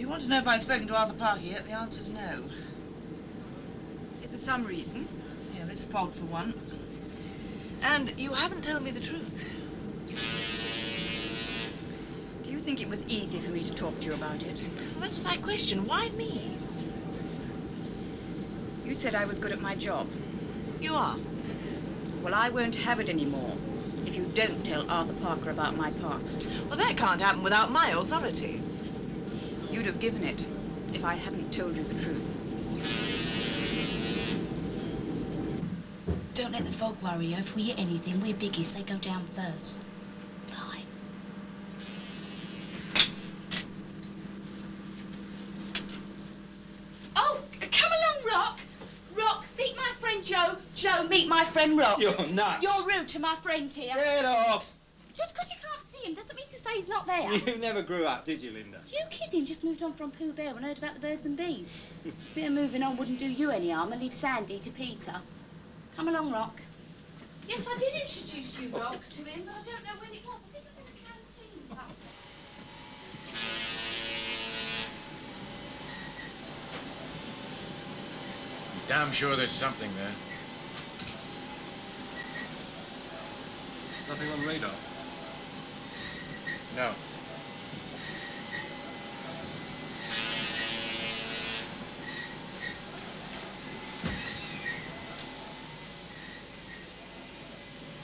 you want to know if I've spoken to Arthur Parker yet, the answer's no. Is there some reason? Yeah, this fog for one. And you haven't told me the truth. Do you think it was easy for me to talk to you about it? Well, that's my question. Why me? You said I was good at my job. You are. Well, I won't have it anymore if you don't tell Arthur Parker about my past. Well, that can't happen without my authority. You'd have given it if I hadn't told you the truth. Don't let the fog worry you. If we hit anything, we're biggies. They go down first. Bye. Oh, come along, Rock. Rock, meet my friend Joe. Joe, meet my friend Rock. You're nuts. You're rude to my friend here. Get off. Just because you can't see him doesn't mean to say he's not there. You never grew up, did you, Linda? You kidding? Just moved on from Pooh Bear and heard about the birds and bees. Bit of moving on wouldn't do you any harm and leave Sandy to Peter. Come along, Rock. Yes, I did introduce you, Rock, to him, but I don't know when it was. I think it was in the canteen somewhere. Damn sure there's something there. Nothing on radar? No.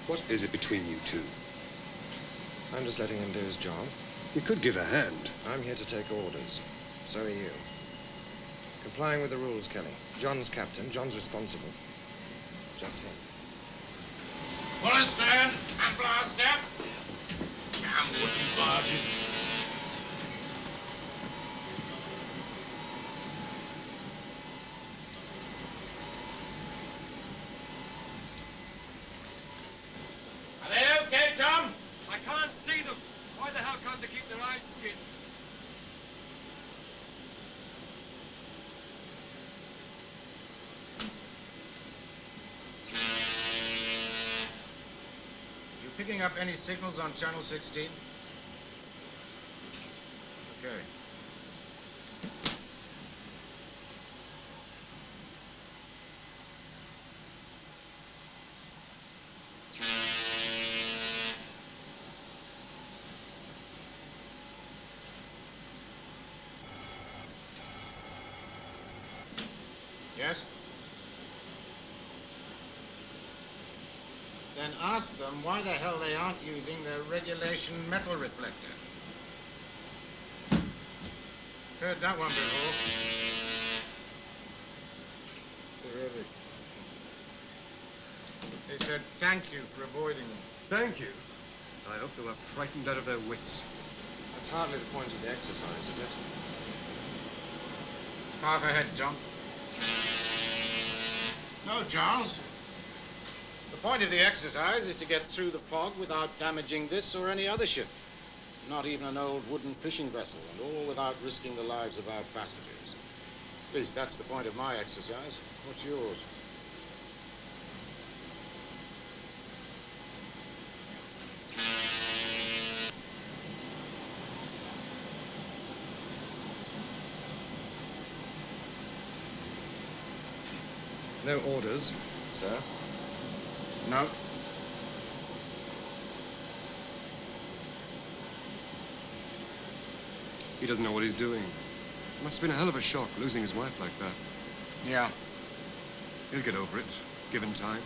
What is it between you two? I'm just letting him do his job. You could give a hand. I'm here to take orders. So are you. Complying with the rules, Kelly. John's captain. John's responsible. Just him. Full astern and blast step. Damn wooden barges. Are they okay, Tom? I can't see them. Why the hell can't they keep their eyes skinned? You picking up any signals on Channel 16? Okay. Yes? Then ask them why the hell they aren't using their regulation metal reflector. Heard that one before. Terrific. They said thank you for avoiding them. Thank you. I hope they were frightened out of their wits. That's hardly the point of the exercise, is it? Half ahead, John. No, Charles. The point of the exercise is to get through the fog without damaging this or any other ship. Not even an old wooden fishing vessel, and all without risking the lives of our passengers. At least that's the point of my exercise. What's yours? No orders, sir. No. He doesn't know what he's doing. Must have been a hell of a shock losing his wife like that. Yeah. He'll get over it, given time.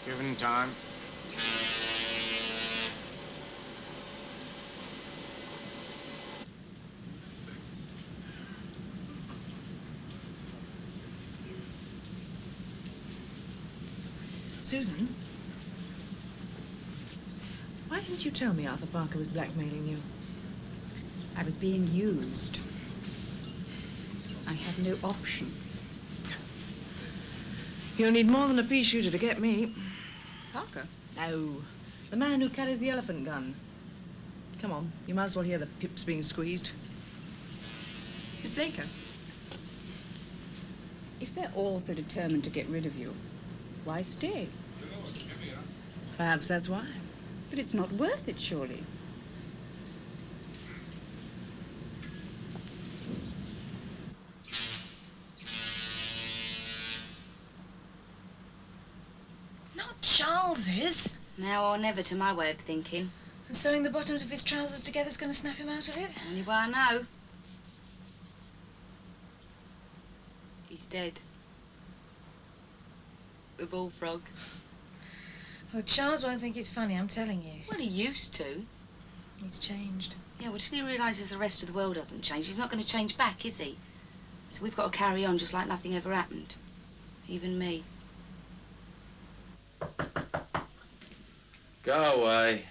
Given time. Susan? Why didn't you tell me Arthur Parker was blackmailing you? I was being used. I had no option. You'll need more than a pea shooter to get me. Parker? No. The man who carries the elephant gun. Come on, you might as well hear the pips being squeezed. Miss Laker, if they're all so determined to get rid of you, why stay? Perhaps that's why. But it's not worth it, surely. Charles is. Now or never, to my way of thinking. And sewing the bottoms of his trousers together is going to snap him out of it? Only way I know. He's dead. The bullfrog. Well, Charles won't think it's funny, I'm telling you. Well, he used to. He's changed. Yeah, well, till he realises the rest of the world hasn't changed, he's not going to change back, is he? So we've got to carry on just like nothing ever happened. Even me. Go away.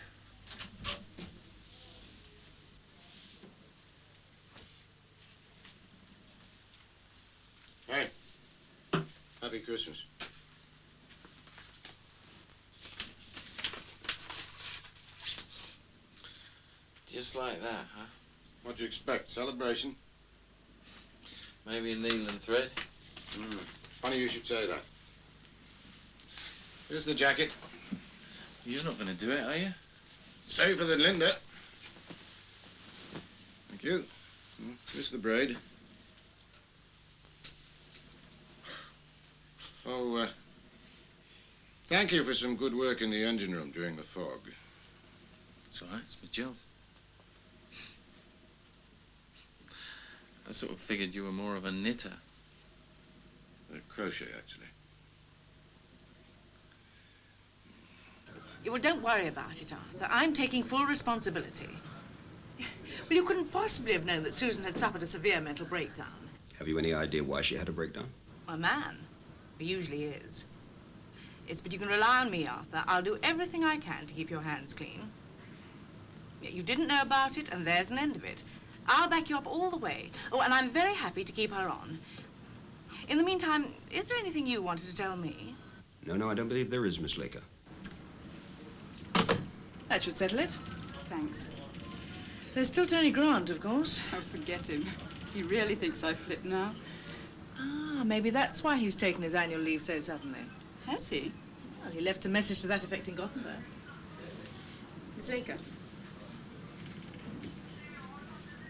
Hey, happy Christmas. Just like that, huh? What do you expect? Celebration? Maybe a needle and thread? Funny you should say that. Here's the jacket. You're not going to do it, are you? Safer than Linda. Thank you. Here's the braid. Oh, thank you for some good work in the engine room during the fog. It's all right, it's my job. I sort of figured you were more of a knitter. Crochet, actually. Well, don't worry about it, Arthur. I'm taking full responsibility. Well, you couldn't possibly have known that Susan had suffered a severe mental breakdown. Have you any idea why she had a breakdown? A man. He usually is. But you can rely on me, Arthur. I'll do everything I can to keep your hands clean. You didn't know about it, and there's an end of it. I'll back you up all the way. Oh, and I'm very happy to keep her on. In the meantime, is there anything you wanted to tell me? No, I don't believe there is, Miss Laker. That should settle it. Thanks. There's still Tony Grant, of course. Oh, forget him. He really thinks I flip now. Ah, maybe that's why he's taken his annual leave so suddenly. Has he? Well, he left a message to that effect in Gothenburg. Miss Laker.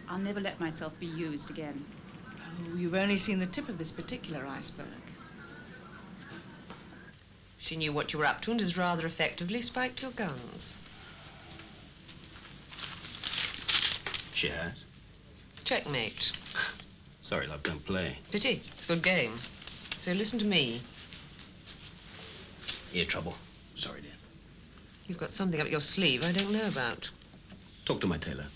I'll never let myself be used again. Oh, you've only seen the tip of this particular iceberg. She knew what you were up to and has rather effectively spiked your guns. She has? Checkmate. Sorry, love, don't play. Pity. It's a good game. So listen to me. Ear trouble. Sorry, dear. You've got something up your sleeve I don't know about. Talk to my tailor.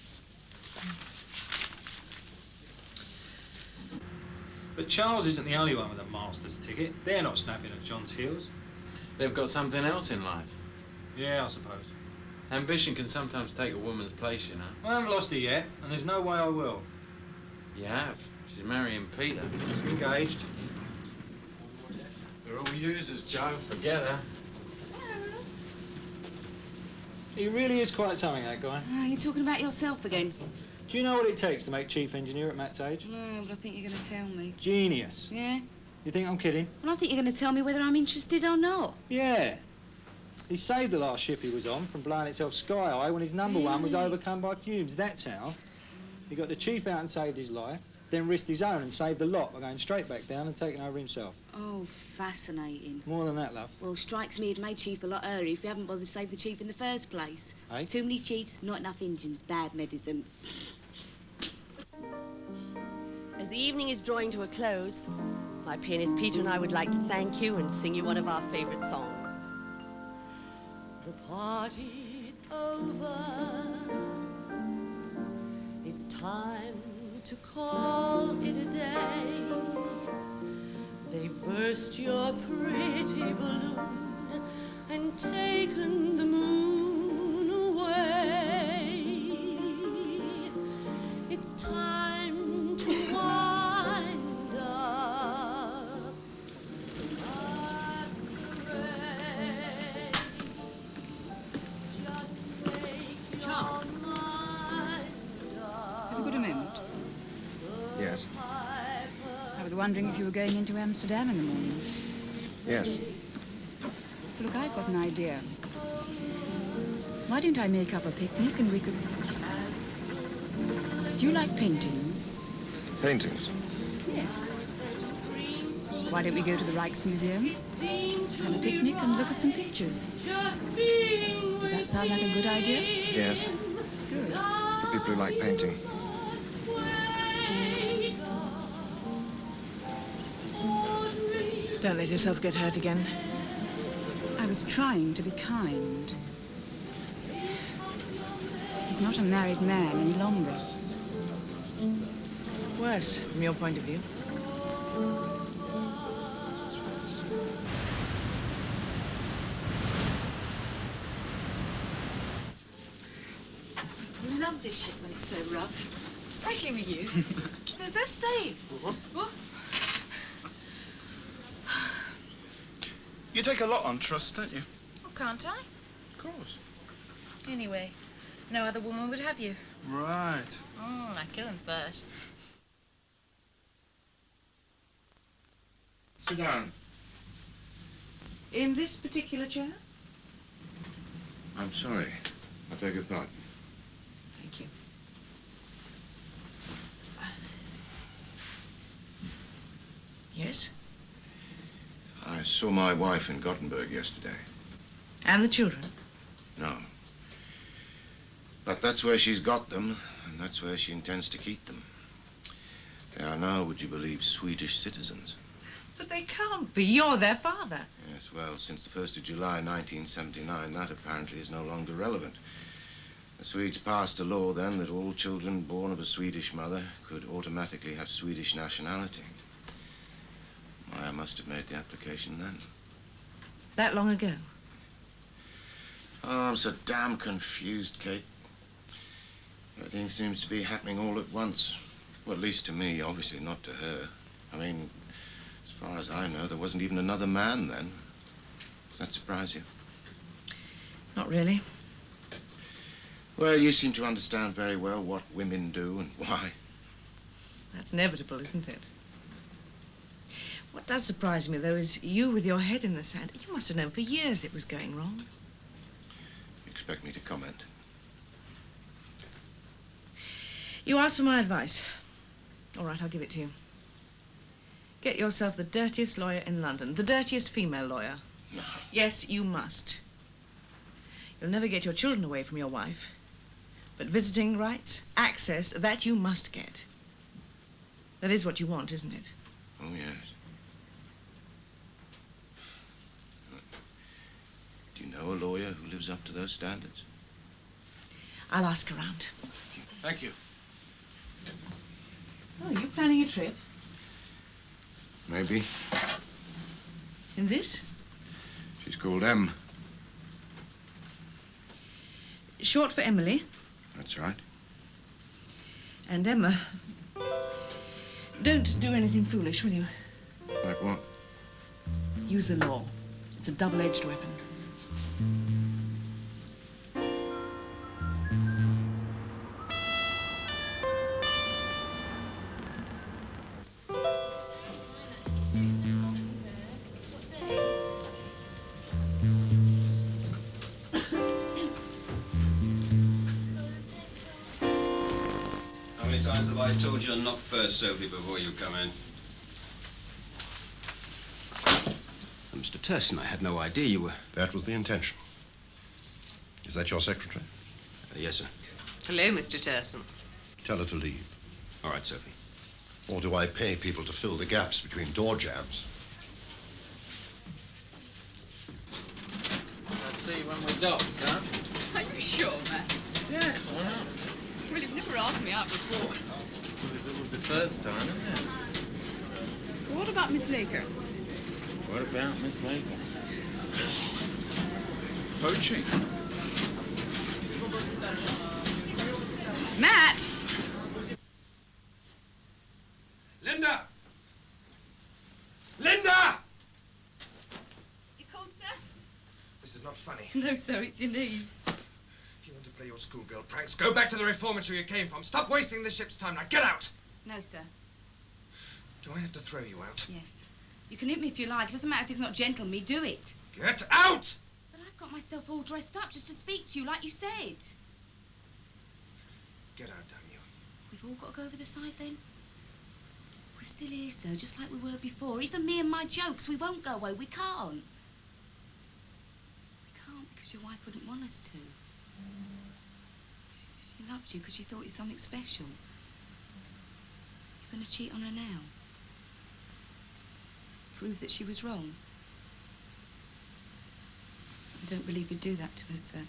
But Charles isn't the only one with a master's ticket. They're not snapping at John's heels. They've got something else in life. Yeah, I suppose. Ambition can sometimes take a woman's place, you know. I haven't lost it yet, and there's no way I will. You have. She's marrying Peter. She's engaged. They're all users, Joe. Forget her. He really is quite something, that guy. You're talking about yourself again. Do you know what it takes to make chief engineer at Matt's age? No, but I think you're going to tell me. Genius. Yeah? You think I'm kidding? Well, I think you're going to tell me whether I'm interested or not. Yeah. He saved the last ship he was on from blowing itself sky high when his number one was overcome by fumes. That's how. He got the chief out and saved his life, then risked his own and saved the lot by going straight back down and taking over himself. Oh, fascinating. More than that, love. Well, strikes me he'd made chief a lot earlier if you haven't bothered to save the chief in the first place. Eh? Too many chiefs, not enough engines, bad medicine. As the evening is drawing to a close, my pianist Peter and I would like to thank you and sing you one of our favorite songs. The party's over. It's time to call it a day. They've burst your pretty balloon and taken the moon away. It's time to wind up masquerade. Just make Charles. your mind up. Have you got a moment? Yes. I was wondering if you were going into Amsterdam in the morning. Yes. Look, I've got an idea. Why don't I make up a picnic and we could... Do you like paintings? Paintings? Yes. Why Why don't we go to the Rijksmuseum, have a picnic and look at some pictures? Does that sound like a good idea? Yes. Good. For people who like painting. Don't let yourself get hurt again. I was trying to be kind. He's not a married man any longer. Worse, from your point of view. I love this ship when it's so rough. Especially with you. They're so safe. What? You take a lot on trust, don't you? Well, can't I? Of course. Anyway, no other woman would have you. Right. I kill him first. Sit down. In this particular chair? I'm sorry. I beg your pardon. Thank you. Yes? I saw my wife in Gothenburg yesterday. And the children? No. But that's where she's got them, and that's where she intends to keep them. They are now, would you believe, Swedish citizens. But they can't be. You're their father. Yes, well, since the 1st of July, 1979, that apparently is no longer relevant. The Swedes passed a law then that all children born of a Swedish mother could automatically have Swedish nationality. I must have made the application then. That long ago? Oh, I'm so damn confused, Kate. Everything seems to be happening all at once. Well, at least to me, obviously not to her. I mean, as far as I know, there wasn't even another man then. Does that surprise you? Not really. Well, you seem to understand very well what women do and why. That's inevitable, isn't it? What does surprise me, though, is you with your head in the sand. You must have known for years it was going wrong. You expect me to comment? You asked for my advice. All right, I'll give it to you. Get yourself the dirtiest lawyer in London, the dirtiest female lawyer. No. Yes, you must. You'll never get your children away from your wife. But visiting rights, access, that you must get. That is what you want, isn't it? Oh, yes. Do you know a lawyer who lives up to those standards? I'll ask around. Thank you. Oh, are you planning a trip? Maybe. In this? She's called M. Short for Emily. That's right. And Emma. Don't do anything foolish, will you? Like what? Use the law. It's a double-edged weapon. How many times have I told you to knock first, Sophie, before you come in? Mr. Turson, I had no idea you were... That was the intention. Is that your secretary? Yes, sir. Hello, Mr. Turson. Tell her to leave. All right, Sophie. Or do I pay people to fill the gaps between door jams? I'll see you when we're docked, huh? Are you sure, Matt? Yeah, why not? Well, you've never asked me out before. Because it was the first time, isn't it? What about Miss Laker? What about Miss Laker? Poaching. Matt! Linda! Linda! You called, sir? This is not funny. No, sir, it's your knees. If you want to play your schoolgirl pranks, go back to the reformatory you came from. Stop wasting the ship's time. Now get out! No, sir. Do I have to throw you out? Yes. You can hit me if you like. It doesn't matter if it's not gentle. Me, do it. Get out! But I've got myself all dressed up just to speak to you, like you said. Get out, damn you. We've all got to go over the side then. We're still here, sir, just like we were before. Even me and my jokes, we won't go away. We can't. We can't because your wife wouldn't want us to. She loved you because she thought you something special. You're going to cheat on her now. Prove that she was wrong. I don't believe you'd do that to her, sir.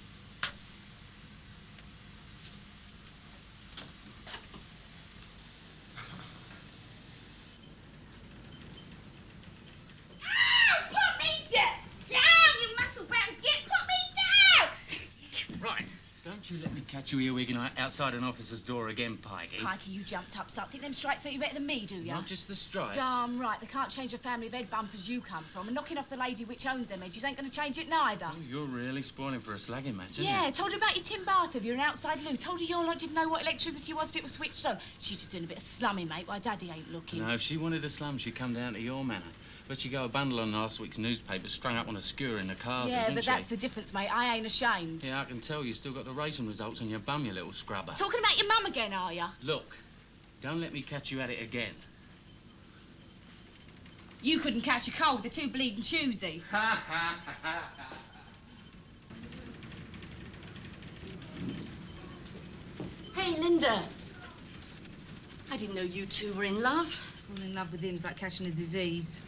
Don't you let me catch you earwigging outside an officer's door again, Pikey. Pikey, you jumped up, so I think them stripes make you better than me, do you? Not just the stripes. Damn right, they can't change a family of head bumpers you come from, and knocking off the lady which owns them edges ain't going to change it neither. Oh, you're really spoiling for a slagging match, aren't you? Yeah, told her about your tin bath of you and outside loo. Told her your lot didn't know what electricity was till it was switched on. She's just doing a bit of slumming, mate, while Daddy ain't looking. No, if she wanted a slum, she'd come down to your manor. Let you go a bundle on last week's newspaper strung up on a skewer in the cars. Yeah, but that's the difference, mate. I ain't ashamed. Yeah, I can tell you still got the racing results on your bum, you little scrubber. Talking about your mum again, are you? Look, don't let me catch you at it again. You couldn't catch a cold with the two bleeding choosy. Ha, ha, ha, ha. Hey, Linda. I didn't know you two were in love. Falling in love with him's like catching a disease.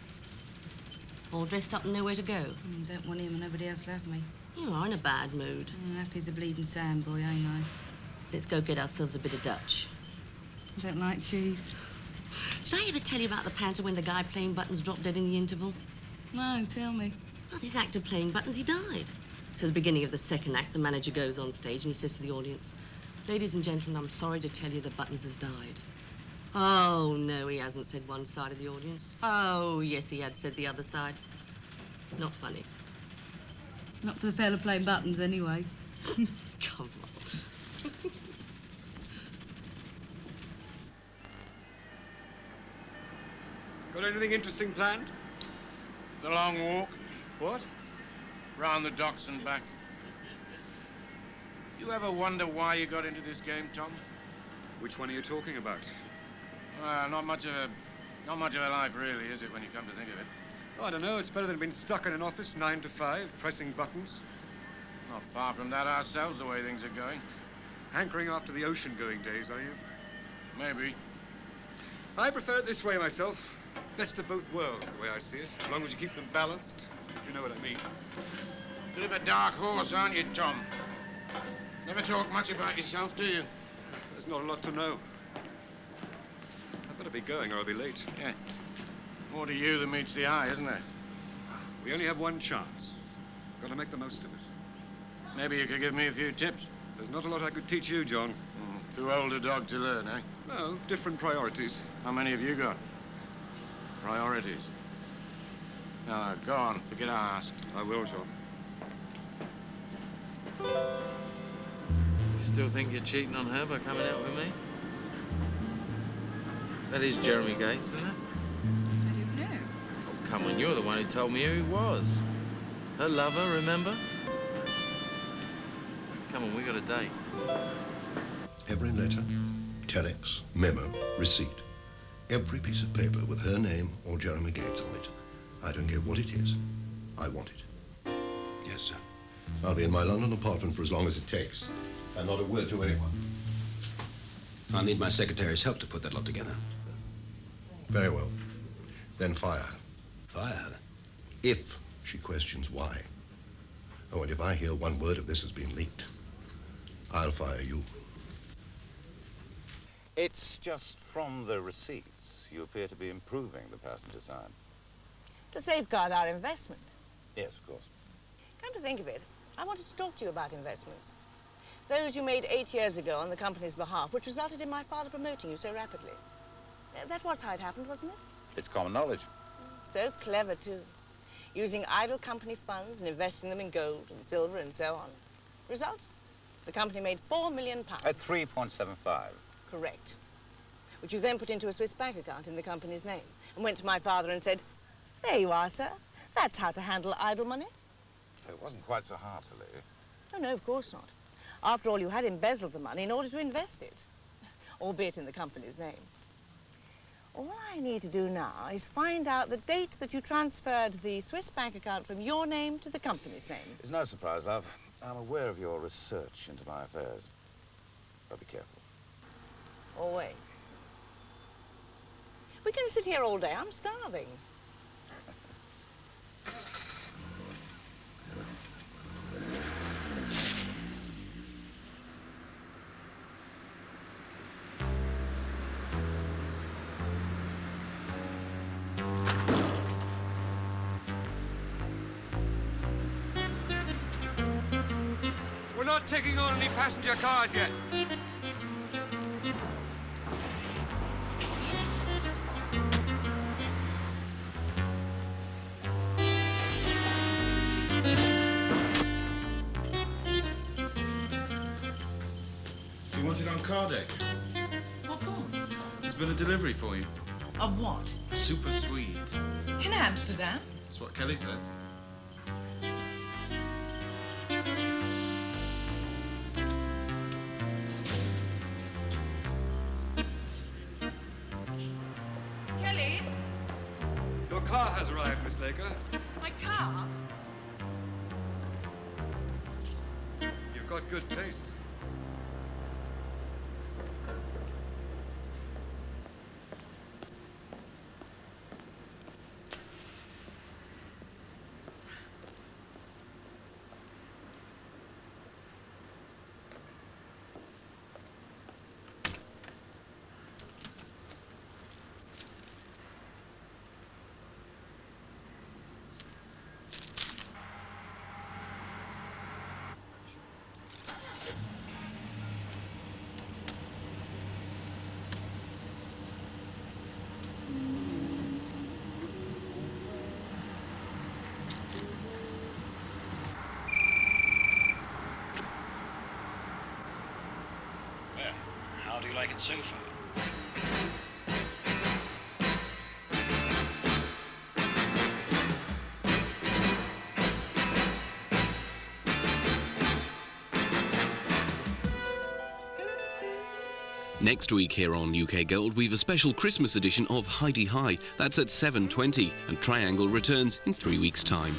All dressed up and nowhere to go. Don't want him and nobody else to have me. You are in a bad mood. Happy as a bleeding sandboy, ain't I? Let's go get ourselves a bit of Dutch. I don't like cheese. Did I ever tell you about the panto when the guy playing buttons dropped dead in the interval? No, tell me. Well, this actor playing buttons, he died. So at the beginning of the second act, the manager goes on stage and he says to the audience, "Ladies and gentlemen, I'm sorry to tell you that Buttons has died." Oh, no, he hasn't, said one side of the audience. Oh, yes, he had, said the other side. Not funny. Not for the fella playing buttons, anyway. Come on. Got anything interesting planned? The long walk. What? Round the docks and back. You ever wonder why you got into this game, Tom? Which one are you talking about? Well, not much of a life, really, is it, when you come to think of it? Oh, I don't know. It's better than being stuck in an office 9 to 5, pressing buttons. Not far from that ourselves, the way things are going. Hankering after the ocean-going days, are you? Maybe. I prefer it this way myself. Best of both worlds, the way I see it. As long as you keep them balanced, if you know what I mean. Bit of a dark horse, aren't you, Tom? Never talk much about yourself, do you? There's not a lot to know. I'd better be going or I'll be late. Yeah. More to you than meets the eye, isn't there? We only have one chance. Got to make the most of it. Maybe you could give me a few tips. There's not a lot I could teach you, John. Too old a dog to learn, eh? No, different priorities. How many have you got? Priorities. No, go on. Forget I asked. I will, John. You still think you're cheating on her by coming out with me? That is Jeremy Gates, isn't it? I don't know. Oh, come on, you're the one who told me who he was. Her lover, remember? Come on, we got a date. Every letter, telex, memo, receipt. Every piece of paper with her name or Jeremy Gates on it. I don't care what it is. I want it. Yes, sir. I'll be in my London apartment for as long as it takes. And not a word to anyone. I'll need my secretary's help to put that lot together. Very well. Then fire her. Fire her? If she questions why. Oh, and if I hear one word of this has been leaked, I'll fire you. It's just from the receipts. You appear to be improving the passenger side. To safeguard our investment. Yes, of course. Come to think of it, I wanted to talk to you about investments. Those you made 8 years ago on the company's behalf, which resulted in my father promoting you so rapidly. That was how it happened, wasn't it? It's common knowledge. So clever, too. Using idle company funds and investing them in gold and silver and so on. Result? The company made £4 million. At 3.75. Correct. Which you then put into a Swiss bank account in the company's name and went to my father and said, "There you are, sir. That's how to handle idle money." It wasn't quite so heartily. Oh, no, of course not. After all, you had embezzled the money in order to invest it, albeit in the company's name. All I need to do now is find out the date that you transferred the Swiss bank account from your name to the company's name. It's no surprise, love. I'm aware of your research into my affairs. But be careful. Always. We're going to sit here all day. I'm starving. We're not taking on any passenger cars yet. You want it on car deck? What for? There's been a delivery for you. Of what? A super Swede. In Amsterdam? That's what Kelly says. Kelly? Your car has arrived, Miss Laker. My car? You've got good taste. Well, how do you like it so far? Next week here on UK Gold, we've a special Christmas edition of Heidi High. That's at 7:20, and Triangle returns in 3 weeks' time.